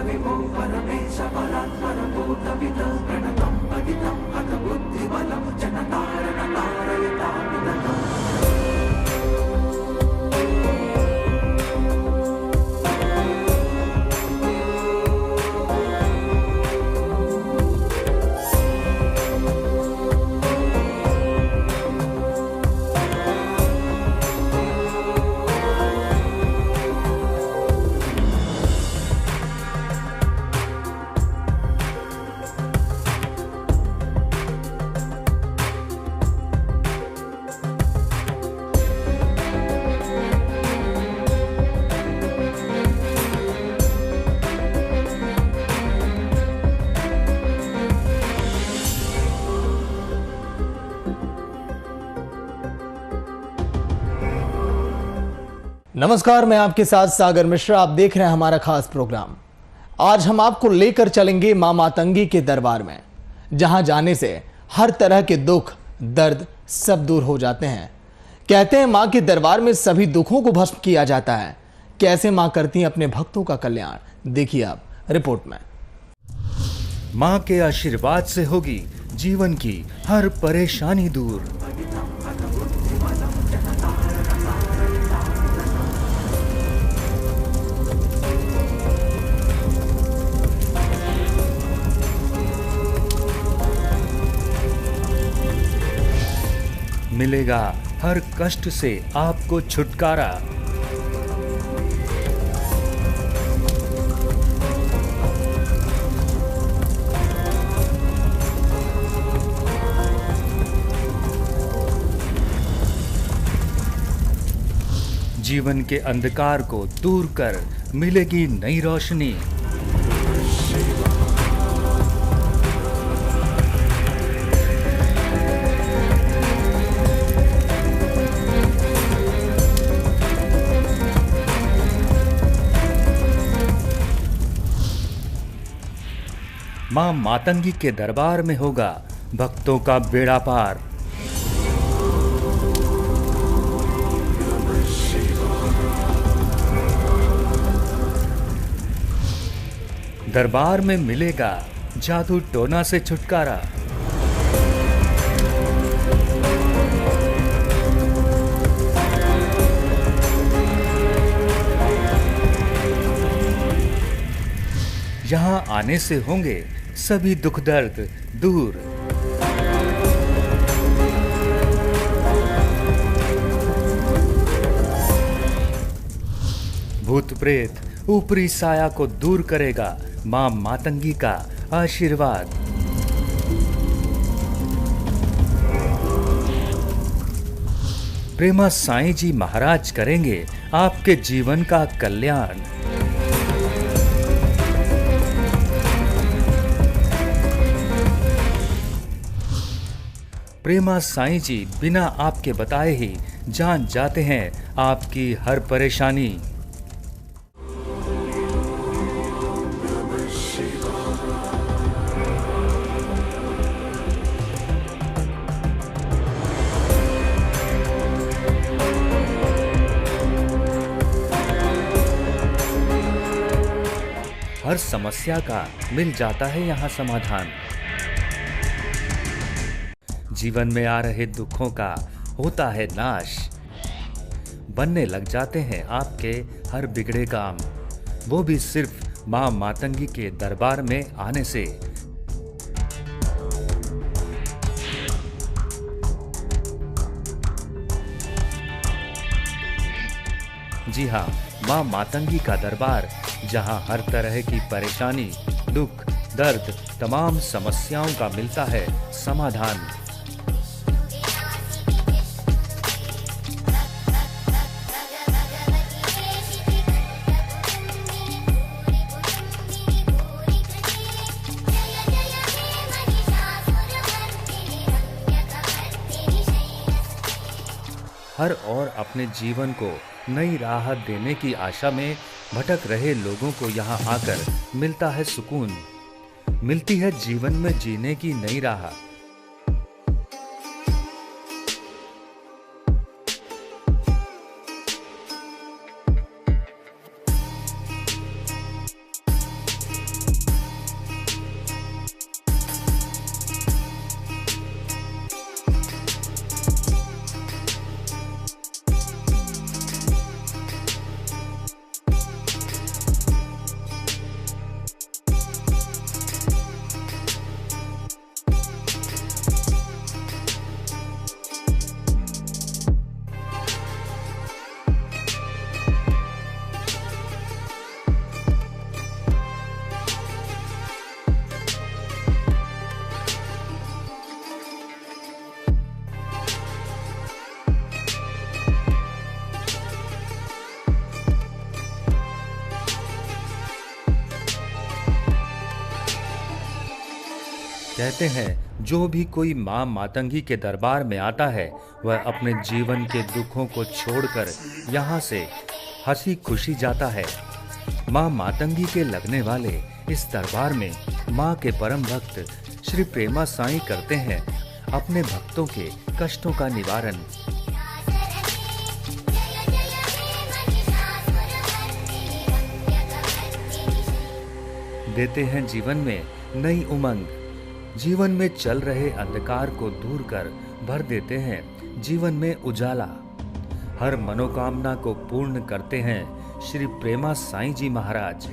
विभो परमेश परात्परभूतविदः प्रणतं पतितं हतबुद्धिबलं जनतारण तारयतामिदम्। नमस्कार, मैं आपके साथ सागर मिश्रा। आप देख रहे हैं हमारा खास प्रोग्राम। आज हम आपको लेकर चलेंगे मां मातंगी के दरबार में, जहां जाने से हर तरह के दुख दर्द सब दूर हो जाते हैं। कहते हैं मां के दरबार में सभी दुखों को भस्म किया जाता है। कैसे मां करती हैं अपने भक्तों का कल्याण, देखिए आप रिपोर्ट में। मां के आशीर्वाद से होगी जीवन की हर परेशानी दूर। मिलेगा हर कष्ट से आपको छुटकारा। जीवन के अंधकार को दूर कर मिलेगी नई रोशनी। मां मातंगी के दरबार में होगा भक्तों का बेड़ा पार। दरबार में मिलेगा जादू टोना से छुटकारा। यहाँ आने से होंगे सभी दुख दर्द दूर। भूत प्रेत ऊपरी साया को दूर करेगा मां मातंगी का आशीर्वाद। प्रेमा साईं जी महाराज करेंगे आपके जीवन का कल्याण। प्रेमा साईं जी बिना आपके बताए ही जान जाते हैं आपकी हर परेशानी। हर समस्या का मिल जाता है यहाँ समाधान। जीवन में आ रहे दुखों का होता है नाश। बनने लग जाते हैं आपके हर बिगड़े काम, वो भी सिर्फ मां मातंगी के दरबार में आने से। जी हाँ, मां मातंगी का दरबार, जहां हर तरह की परेशानी, दुख, दर्द, तमाम समस्याओं का मिलता है समाधान। हर और अपने जीवन को नई राहत देने की आशा में भटक रहे लोगों को यहाँ आकर मिलता है सुकून, मिलती है जीवन में जीने की नई राह। कहते हैं जो भी कोई माँ मातंगी के दरबार में आता है वह अपने जीवन के दुखों को छोड़कर यहाँ से हंसी खुशी जाता है। माँ मातंगी के लगने वाले इस दरबार में माँ के परम भक्त श्री प्रेमा साईं करते हैं अपने भक्तों के कष्टों का निवारण। देते हैं जीवन में नई उमंग, जीवन में चल रहे अंधकार को दूर कर भर देते हैं जीवन में उजाला। हर मनोकामना को पूर्ण करते हैं श्री प्रेमा साईं जी महाराज।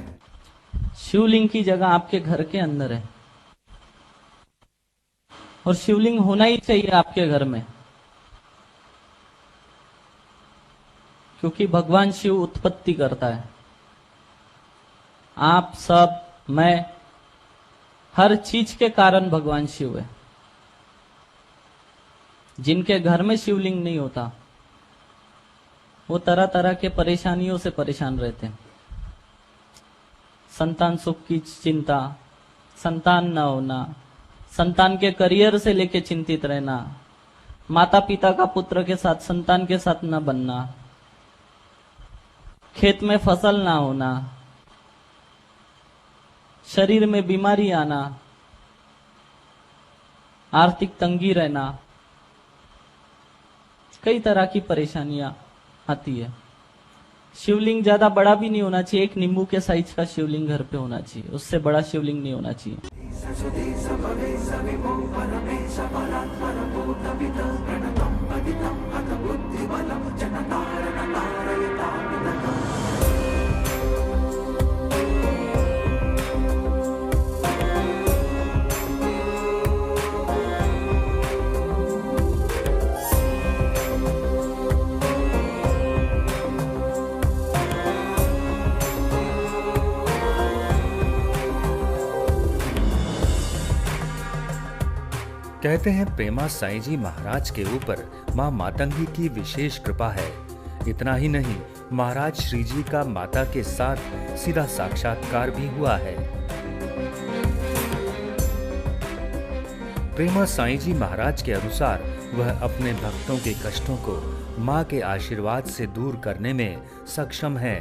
शिवलिंग की जगह आपके घर के अंदर है और शिवलिंग होना ही चाहिए आपके घर में, क्योंकि भगवान शिव उत्पत्ति करता है। आप सब, मैं, हर चीज के कारण भगवान शिव है। जिनके घर में शिवलिंग नहीं होता वो तरह तरह के परेशानियों से परेशान रहते हैं। संतान सुख की चिंता, संतान न होना, संतान के करियर से लेके चिंतित रहना, माता पिता का पुत्र के साथ संतान के साथ न बनना, खेत में फसल ना होना, शरीर में बीमारी आना, आर्थिक तंगी रहना, कई तरह की परेशानियां आती है। शिवलिंग ज्यादा बड़ा भी नहीं होना चाहिए, एक नींबू के साइज का शिवलिंग घर पे होना चाहिए, उससे बड़ा शिवलिंग नहीं होना चाहिए। कहते हैं प्रेमा साईं जी महाराज के ऊपर माँ मातंगी की विशेष कृपा है। इतना ही नहीं, महाराज श्री जी का माता के साथ सीधा साक्षात्कार भी हुआ है। प्रेमा साईं जी महाराज के अनुसार वह अपने भक्तों के कष्टों को माँ के आशीर्वाद से दूर करने में सक्षम है।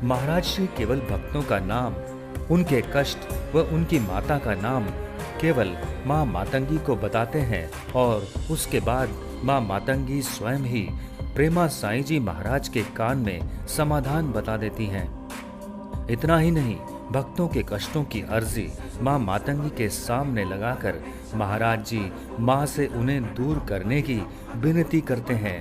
महाराज श्री केवल भक्तों का नाम, उनके कष्ट व उनकी माता का नाम केवल माँ मातंगी को बताते हैं और उसके बाद माँ मातंगी स्वयं ही प्रेमा साईं जी महाराज के कान में समाधान बता देती हैं। इतना ही नहीं, भक्तों के कष्टों की अर्जी माँ मातंगी के सामने लगाकर महाराज जी माँ से उन्हें दूर करने की विनती करते हैं।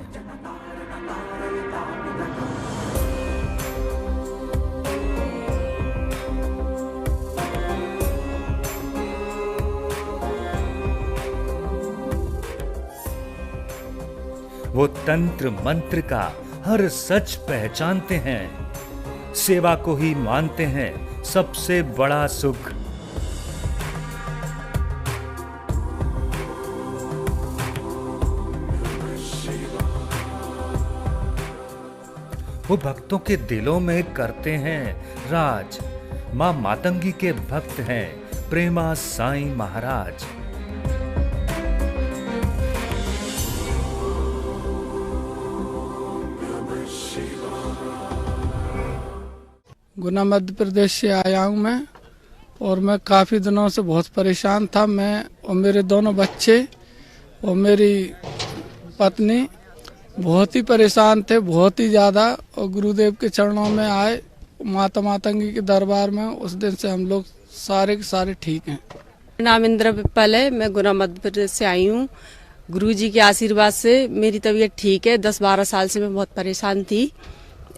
वो तंत्र मंत्र का हर सच पहचानते हैं, सेवा को ही मानते हैं सबसे बड़ा सुख। वो भक्तों के दिलों में करते हैं राज। माँ मातंगी के भक्त हैं प्रेमा साईं महाराज। गुना मध्य प्रदेश से आया हूँ मैं, और मैं काफ़ी दिनों से बहुत परेशान था। मैं और मेरे दोनों बच्चे और मेरी पत्नी बहुत ही परेशान थे, बहुत ही ज़्यादा। और गुरुदेव के चरणों में आए, माता मातंगी के दरबार में, उस दिन से हम लोग सारे के सारे ठीक हैं। नाम इंद्र पिप्पल है, मैं गुना मध्य प्रदेश से आई हूँ। गुरुजी के आशीर्वाद से मेरी तबीयत ठीक है। 10-12 साल से मैं बहुत परेशान थी,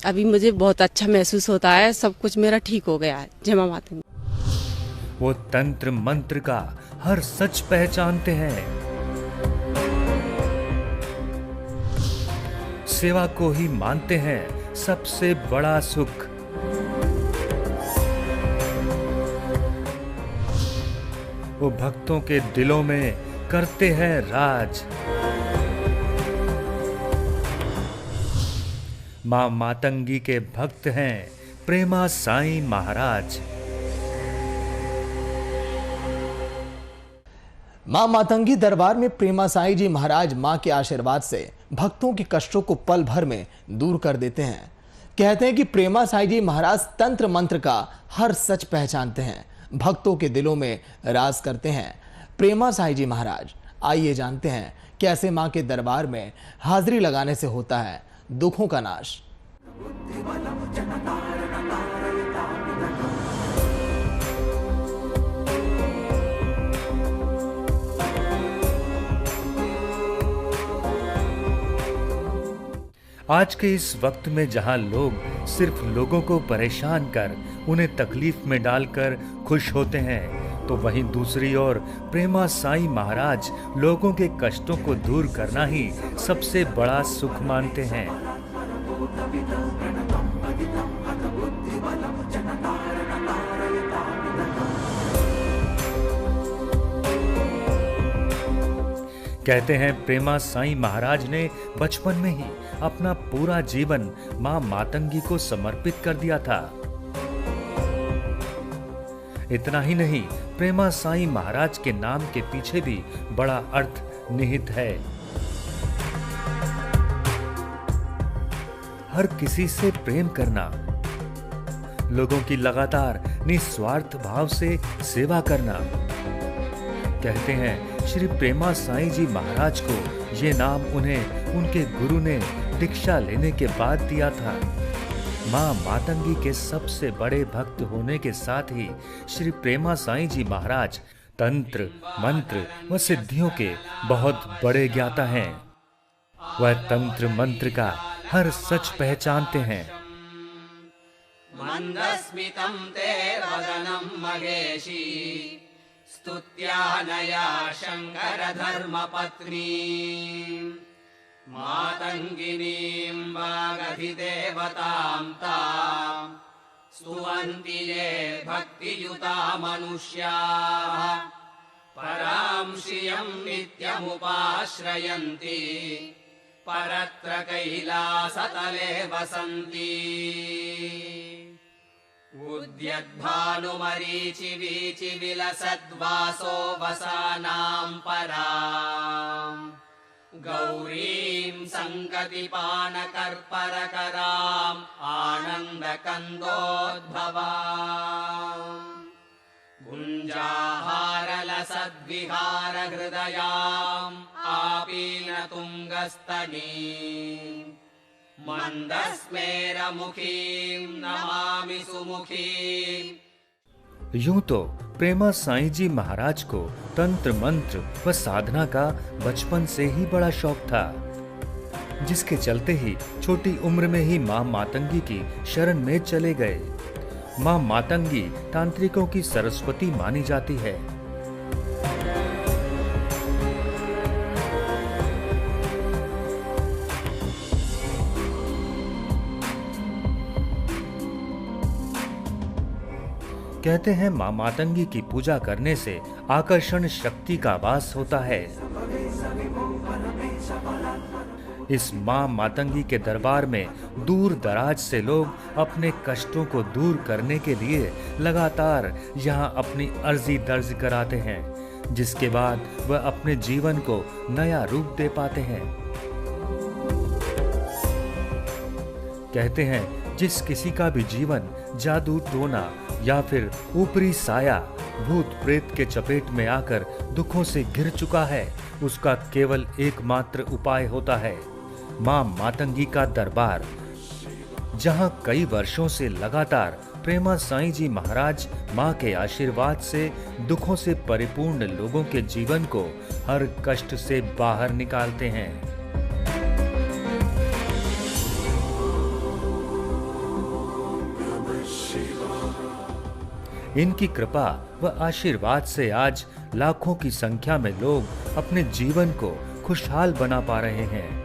अभी मुझे बहुत अच्छा महसूस होता है, सब कुछ मेरा ठीक हो गया है। जय मां मातंगी। वो तंत्र मंत्र का हर सच पहचानते हैं, सेवा को ही मानते हैं सबसे बड़ा सुख। वो भक्तों के दिलों में करते हैं राज। मां मातंगी के भक्त हैं प्रेमा साईं महाराज। मां मातंगी दरबार में प्रेमा साईं जी महाराज मां के आशीर्वाद से भक्तों के कष्टों को पल भर में दूर कर देते हैं। कहते हैं कि प्रेमा साईं जी महाराज तंत्र मंत्र का हर सच पहचानते हैं, भक्तों के दिलों में राज करते हैं। प्रेमा साईं जी महाराज, आइए जानते हैं कैसे मां के दरबार में हाजिरी लगाने से होता है दुखों का नाश। आज के इस वक्त में जहां लोग सिर्फ लोगों को परेशान कर उन्हें तकलीफ में डालकर खुश होते हैं, तो वहीं दूसरी ओर प्रेमा साईं महाराज लोगों के कष्टों को दूर करना ही सबसे बड़ा सुख मानते हैं। कहते हैं प्रेमा साईं महाराज ने बचपन में ही अपना पूरा जीवन मां मातंगी को समर्पित कर दिया था। इतना ही नहीं, प्रेमा साईं महाराज के नाम के पीछे भी बड़ा अर्थ निहित है। हर किसी से प्रेम करना, लोगों की लगातार निस्वार्थ भाव से सेवा करना। कहते हैं श्री प्रेमा साईं जी महाराज को ये नाम उन्हें उनके गुरु ने दीक्षा लेने के बाद दिया था। मां मातंगी के सबसे बड़े भक्त होने के साथ ही श्री प्रेमा साईं जी महाराज तंत्र मंत्र व सिद्धियों के बहुत बड़े ज्ञाता हैं। वह तंत्र मंत्र का हर सच पहचानते हैं। मंदस्मितं ते वदनं महेशी स्तुत्यानया शंकर धर्मपत्नी मातंगिनीं वागधिदेवतां तां स्तुवन्ति ये भक्तियुता मनुष्याः परां श्रियं नित्यमुपाश्रयन्ति परत्र कैलासतले वसन्ति उद्यद्भानुमरीचि वीचि विलसद्वासो वसानां परां गौरीं सङ्गतिपानकर्परकराम् आनन्दकन्दोद्भवाम् गुञ्जाहारलसद्विहारहृदयाम् आपीनतुङ्गस्तनीम् मंदस्मेरमुखीं नमामि सुमुखीं। यूं तो प्रेमा साईं जी महाराज को तंत्र मंत्र व साधना का बचपन से ही बड़ा शौक था, जिसके चलते ही छोटी उम्र में ही मां मातंगी की शरण में चले गए। मां मातंगी तांत्रिकों की सरस्वती मानी जाती है। कहते हैं मां मातंगी की पूजा करने से आकर्षण शक्ति का वास होता है। इस मां मातंगी के दरबार में दूर दराज से लोग अपने कष्टों को दूर करने के लिए लगातार यहां अपनी अर्जी दर्ज कराते हैं, जिसके बाद वह अपने जीवन को नया रूप दे पाते हैं। कहते हैं जिस किसी का भी जीवन जादू टोना या फिर ऊपरी साया भूत प्रेत के चपेट में आकर दुखों से घिर चुका है, उसका केवल एकमात्र उपाय होता है मां मातंगी का दरबार, जहां कई वर्षों से लगातार प्रेमा साईं जी महाराज मां के आशीर्वाद से दुखों से परिपूर्ण लोगों के जीवन को हर कष्ट से बाहर निकालते हैं। इनकी कृपा व आशीर्वाद से आज लाखों की संख्या में लोग अपने जीवन को खुशहाल बना पा रहे हैं।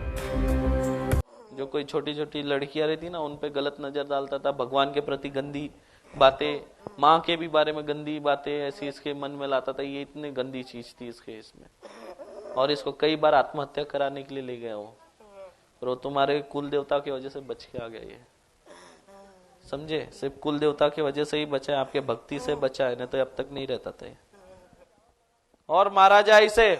जो कोई छोटी छोटी लड़कियां रहती ना, उन पे गलत नजर डालता था, भगवान के प्रति गंदी बातें, माँ के भी बारे में गंदी बातें ऐसी इसके मन में लाता था। ये इतनी गंदी चीज थी इसके इसमें, और इसको कई बार आत्महत्या कराने के लिए ले गया वो, और वो तुम्हारे कुल देवता की वजह से बच के आ गया। ये समझे, सिर्फ कुल देवता की वजह से ही बचा है, आपके भक्ति से बचा है, नहीं तो अब तक नहीं रहता था। और मारा जाए इसे,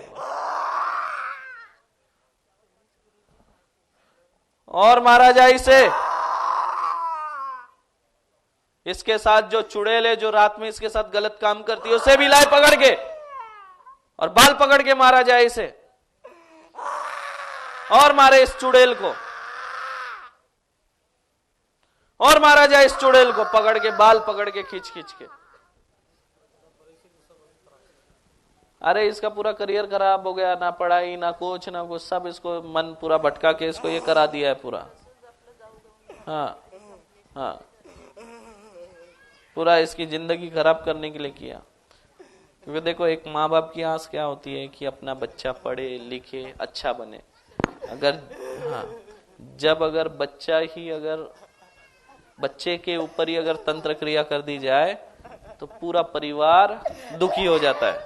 और मारा जाए इसे। इसके साथ जो चुड़ैल है, जो रात में इसके साथ गलत काम करती है, उसे भी लाए पकड़ के और बाल पकड़ के मारा जाए इसे, और मारे इस चुड़ैल को, और मारा जाए इस चुड़ैल को, पकड़ के बाल पकड़ के खींच खींच के। अरे इसका पूरा करियर खराब हो गया, ना पढ़ाई ना कुछ ना कुछ, सब इसको मन पूरा भटका के इसको ये करा दिया है पूरा। हाँ हाँ, पूरा इसकी जिंदगी खराब करने के लिए किया। क्योंकि देखो, एक माँ बाप की आस क्या होती है कि अपना बच्चा पढ़े लिखे अच्छा बने। अगर हाँ, जब अगर बच्चा ही अगर बच्चे के ऊपर ही अगर तंत्र क्रिया कर दी जाए तो पूरा परिवार दुखी हो जाता है,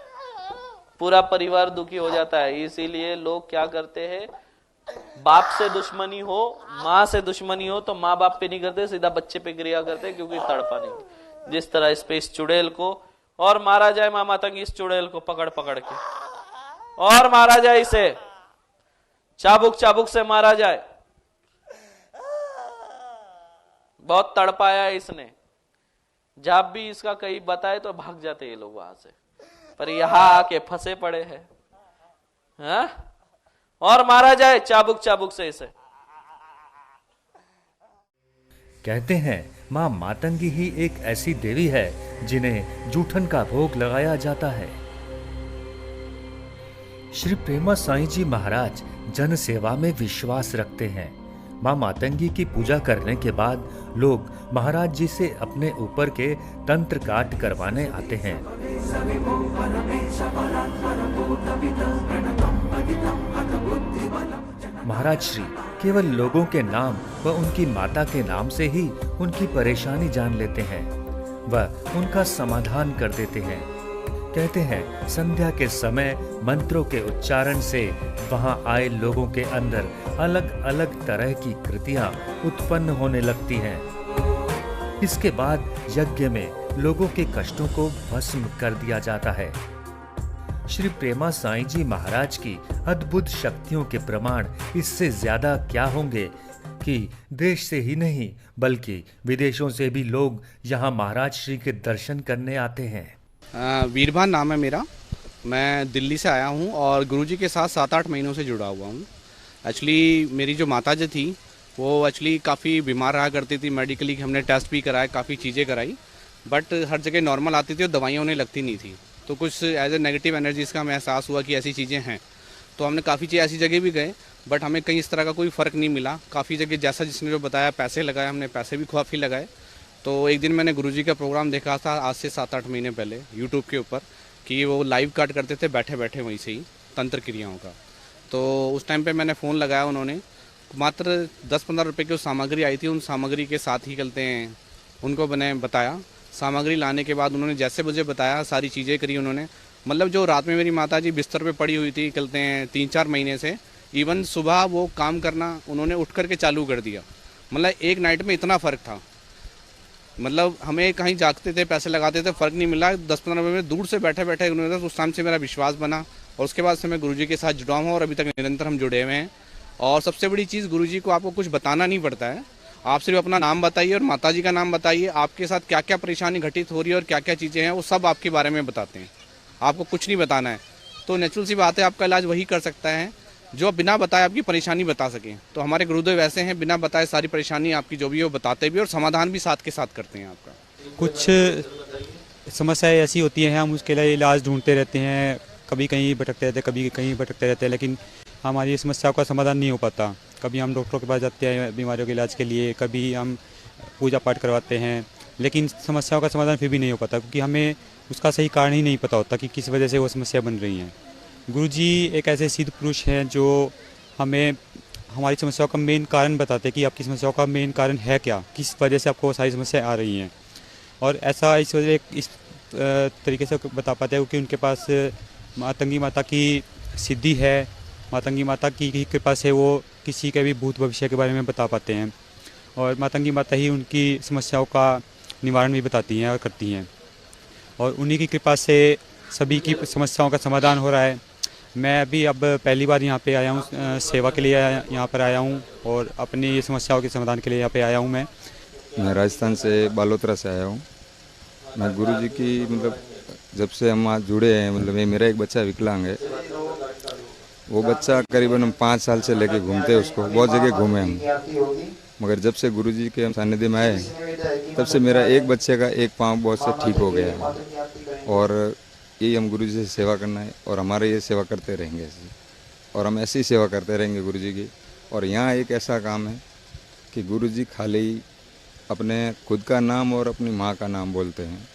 पूरा परिवार दुखी हो जाता है। इसीलिए लोग क्या करते हैं, बाप से दुश्मनी हो, माँ से दुश्मनी हो तो माँ बाप पे नहीं करते, सीधा बच्चे पे क्रिया करते, क्योंकि तड़पा नहीं। जिस तरह इस पे इस चुड़ैल को और मारा जाए, माँ मातंगी इस चुड़ैल को पकड़ पकड़ के और मारा जाए, इसे चाबुक चाबुक से मारा जाए। बहुत तड़पाया है इसने, जब भी इसका कहीं बताए तो भाग जाते ये लोग वहां से, पर यहां आके फंसे पड़े हैं। हाँ? और मारा जाए चाबुक चाबुक से इसे। कहते हैं मां मातंगी ही एक ऐसी देवी है जिन्हें जूठन का भोग लगाया जाता है। श्री प्रेमा साईं जी महाराज जन सेवा में विश्वास रखते हैं। मां मातंगी की पूजा करने के बाद लोग महाराज जी से अपने ऊपर के तंत्र काट करवाने आते हैं। महाराज श्री केवल लोगों के नाम व उनकी माता के नाम से ही उनकी परेशानी जान लेते हैं व उनका समाधान कर देते हैं। कहते हैं संध्या के समय मंत्रों के उच्चारण से वहां आए लोगों के अंदर अलग अलग तरह की कृतियां उत्पन्न होने लगती हैं। इसके बाद यज्ञ में लोगों के कष्टों को भस्म कर दिया जाता है। श्री प्रेमा साईं जी महाराज की अद्भुत शक्तियों के प्रमाण इससे ज्यादा क्या होंगे कि देश से ही नहीं बल्कि विदेशों से भी लोग यहाँ महाराज श्री के दर्शन करने आते हैं। वीरभान नाम है मेरा, मैं दिल्ली से आया हूँ और गुरुजी के साथ 7-8 महीनों से जुड़ा हुआ हूँ। एक्चुअली मेरी जो माता जी थी वो एक्चुअली काफ़ी बीमार रहा करती थी, मेडिकली हमने टेस्ट भी कराए, काफ़ी चीज़ें कराई, बट हर जगह नॉर्मल आती थी और दवाइयाँ उन्हें लगती नहीं थी। तो कुछ एज ए नेगेटिव एनर्जीज़ का हमें एहसास हुआ कि ऐसी चीज़ें हैं। तो हमने काफ़ी चीज़ ऐसी जगह भी गए, बट हमें कहीं इस तरह का कोई फ़र्क नहीं मिला। काफ़ी जगह जैसा जिसने जो बताया पैसे लगाए, हमने पैसे भी काफ़ी लगाए। तो एक दिन मैंने गुरुजी का प्रोग्राम देखा था आज से 7-8 महीने पहले यूट्यूब के ऊपर, कि वो लाइव काट करते थे बैठे बैठे वहीं से ही तंत्र क्रियाओं का। तो उस टाइम पे मैंने फ़ोन लगाया, उन्होंने मात्र 10-15 रुपये की सामग्री आई थी, उन सामग्री के साथ ही चलते हैं उनको मैंने बताया। सामग्री लाने के बाद उन्होंने जैसे मुझे बताया सारी चीज़ें करी उन्होंने। मतलब जो रात में मेरी माता जी बिस्तर पे पड़ी हुई थी चलते हैं 3-4 महीने से, इवन सुबह वो काम करना उन्होंने उठ करके चालू कर दिया। मतलब एक नाइट में इतना फ़र्क था। मतलब हमें कहीं जागते थे, पैसे लगाते थे, फ़र्क नहीं मिला। 10-15 मिनट में दूर से बैठे बैठे उन्होंने, तो उस टाइम से मेरा विश्वास बना और उसके बाद से मैं गुरुजी के साथ जुड़ा हूँ और अभी तक निरंतर हम जुड़े हुए हैं। और सबसे बड़ी चीज़, गुरुजी को आपको कुछ बताना नहीं पड़ता है, आप सिर्फ अपना नाम बताइए और माताजी का नाम बताइए, आपके साथ क्या क्या परेशानी घटित हो रही है और क्या क्या चीज़ें हैं वो सब आपके बारे में बताते हैं। आपको कुछ नहीं बताना है, तो नेचुरल सी बात है, आपका इलाज वही कर सकता है जो बिना बताए आपकी परेशानी बता सकें। तो हमारे गुरुदेव ऐसे हैं, बिना बताए सारी परेशानी आपकी जो भी है वो बताते भी और समाधान भी साथ के साथ करते हैं आपका। कुछ समस्याएं ऐसी होती हैं, हम उसके लिए इलाज ढूंढते रहते हैं, कभी कहीं भटकते रहते हैं, कभी कहीं भटकते रहते हैं, लेकिन हमारी समस्या का समाधान नहीं हो पाता। कभी हम डॉक्टरों के पास जाते हैं बीमारियों के इलाज के लिए, कभी हम पूजा पाठ करवाते हैं, लेकिन समस्याओं का समाधान फिर भी नहीं हो पाता, क्योंकि हमें उसका सही कारण ही नहीं पता होता कि किस वजह से वो समस्या बन रही हैं। गुरुजी एक ऐसे सिद्ध पुरुष हैं जो हमें हमारी समस्याओं का मेन कारण बताते हैं कि आपकी समस्याओं का मेन कारण है क्या, किस वजह से आपको वो सारी समस्याएं आ रही हैं। और ऐसा इस वजह इस तरीके से बता पाते हैं क्योंकि उनके पास मातंगी माता की सिद्धि है, मातंगी माता की कृपा से वो किसी के भी भूत भविष्य के बारे में बता पाते हैं और मातंगी माता ही उनकी समस्याओं का निवारण भी बताती हैं और करती हैं और उन्हीं की कृपा से सभी की समस्याओं का समाधान हो रहा है। मैं अभी अब पहली बार यहाँ पे आया हूँ, सेवा के लिए यहाँ पर आया हूँ और अपनी समस्याओं के समाधान के लिए यहाँ पे आया हूँ। मैं राजस्थान से बालोतरा से आया हूँ। मैं गुरुजी की मतलब जब से हम आज जुड़े हैं, मतलब मेरा एक बच्चा विकलांग है, वो बच्चा करीबन 5 साल से लेके घूमते उसको, बहुत जगह घूमे हम, मगर जब से गुरुजी के हम सानिध्य में आए तब से मेरा एक बच्चे का एक पाँव बहुत से ठीक हो गया है और यही हम गुरुजी से सेवा करना है और हमारे ये सेवा करते रहेंगे ऐसे और हम ऐसी सेवा करते रहेंगे गुरुजी की। और यहाँ एक ऐसा काम है कि गुरुजी खाली अपने खुद का नाम और अपनी माँ का नाम बोलते हैं,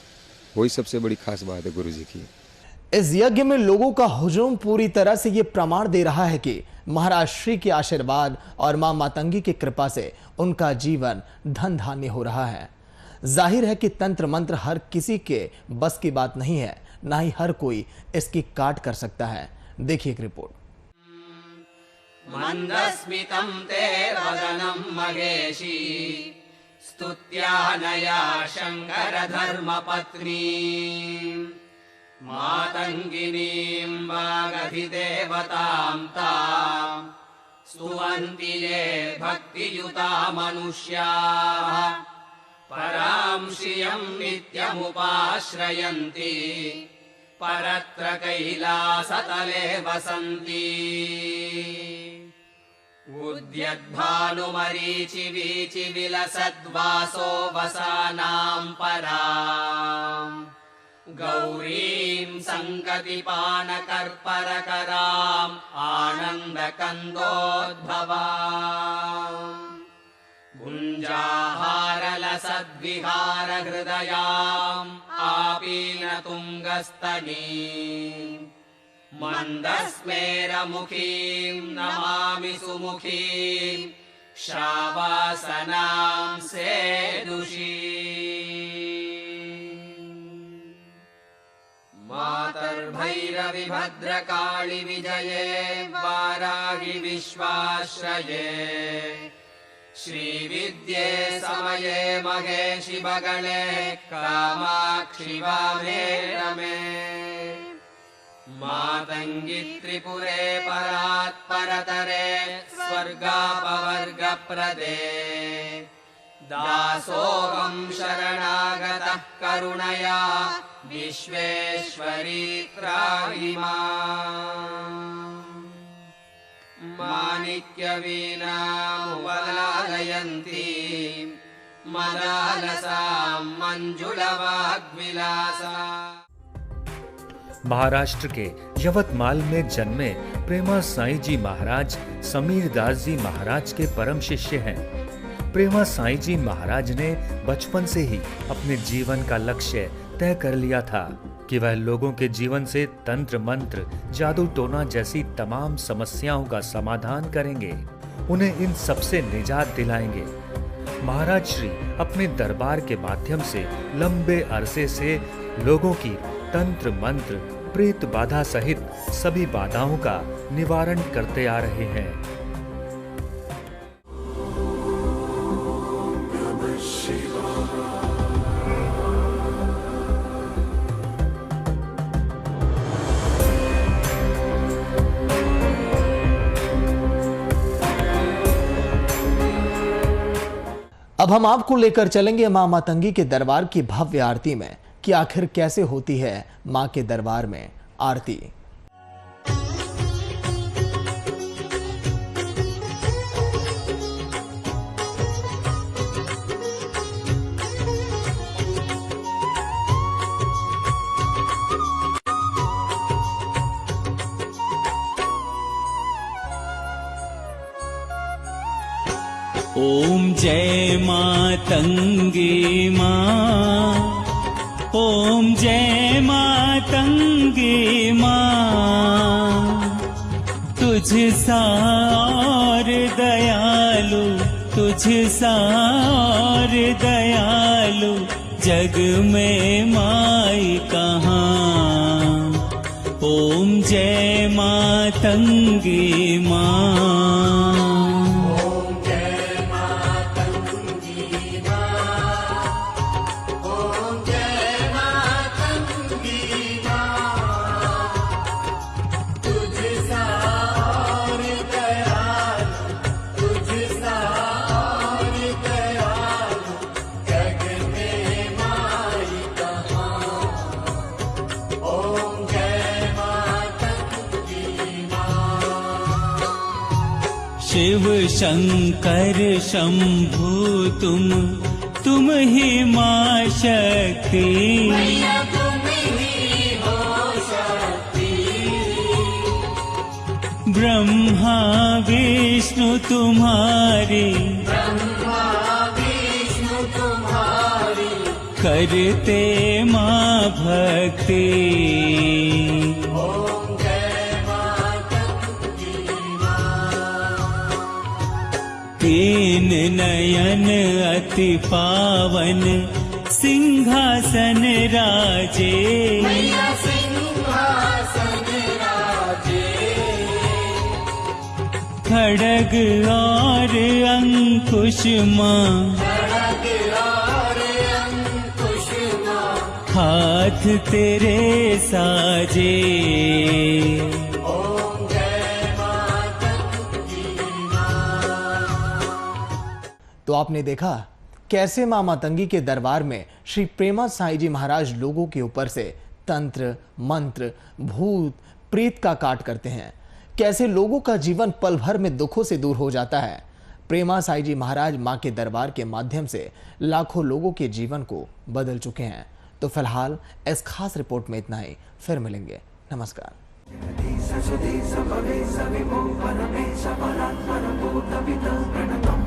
वही सबसे बड़ी खास बात है गुरुजी की। इस यज्ञ में लोगों का हुजूम पूरी तरह से ये प्रमाण दे रहा है कि महाराज श्री के आशीर्वाद और मां मातंगी की कृपा से उनका जीवन धन धान्य हो रहा है। जाहिर है कि तंत्र मंत्र हर किसी के बस की बात नहीं है, ना ही हर कोई इसकी काट कर सकता है। देखिए एक रिपोर्ट। मंदस्मितं ते वदनं महेशी स्तुत्यानया शंकर धर्मपत्नी मातंगिनीं वागधिदेवतां तां स्तुवन्ति ये भक्तियुता मनुष्याः परां श्रियं नित्यमुपाश्रयन्ति परत्र कैलासतले वसन्ति उद्यद्भानुमरीचिवीचि विलसद्वासो वसानां पराम् गौरीं सङ्गतिपानकर्परकराम् आनन्दकन्दोद्भवाम् गुञ्जाहारलसद्विहारहृदयाम् आपीनतुङ्गस्तनीम् मन्दस्मेरमुखीं नमामि सुमुखीं शावासनां सेदुषीम् मातर्भैरवि भद्रकाळि विजये वाराहि विश्वाश्रये श्रीविद्ये समये महेशि बगले कामाक्षि वामे रमे मातंगी त्रिपुरे परात्परतरे स्वर्गापवर्गप्रदे दासोऽहं शरणागतः करुणया विश्वेश्वरी त्राहि माम् माणिक्यवीणामुपलालयन्ती मदालसां मंजुलवाग्विलासा। महाराष्ट्र के यवतमाल में जन्मे प्रेमा साईं जी महाराज समीर दास जी महाराज के परम शिष्य हैं। प्रेमा साईं जी महाराज ने बचपन से ही अपने जीवन का लक्ष्य तय कर लिया था कि वह लोगों के जीवन से तंत्र मंत्र, जादू टोना जैसी तमाम समस्याओं का समाधान करेंगे, उन्हें इन सबसे निजात दिलाएंगे। महाराज श्री अपने दरबार के माध्यम से लंबे अरसे से लोगों की तंत्र मंत्र, प्रेत बाधा सहित सभी बाधाओं का निवारण करते आ रहे हैं। अब हम आपको लेकर चलेंगे मां मातंगी के दरबार की भव्य आरती में कि आखिर कैसे होती है मां के दरबार में आरती। ओम जय मातंगी मां, ओम जय मातंगी मां, तुझ सा और दयालु, तुझ सा और दयालु जग में माई कहाँ। ओम जय मातंगी माँ। शिव शंकर शंभु तुम ही माँ शक्ति। ब्रह्मा विष्णु तुम्हारी करते माँ भक्ति। तीन नयन अति पावन सिंहासन राजे। खड़ग और अंकुश माँ हाथ तेरे साजे। तो आपने देखा कैसे मां मातंगी के दरबार में श्री प्रेमा साई जी महाराज लोगों के ऊपर से तंत्र, मंत्र, भूत, प्रेत का काट करते हैं। कैसे लोगों का जीवन पल भर में दुखों से दूर हो जाता है। प्रेमा साई जी महाराज मां के दरबार के माध्यम से लाखों लोगों के जीवन को बदल चुके हैं। तो फिलहाल इस खास रिपोर्ट में इतना ही, फिर मिलेंगे। नमस्कार। ससुदे सपवे सविभो परमेश परात्पर भूत पिता प्रणतम्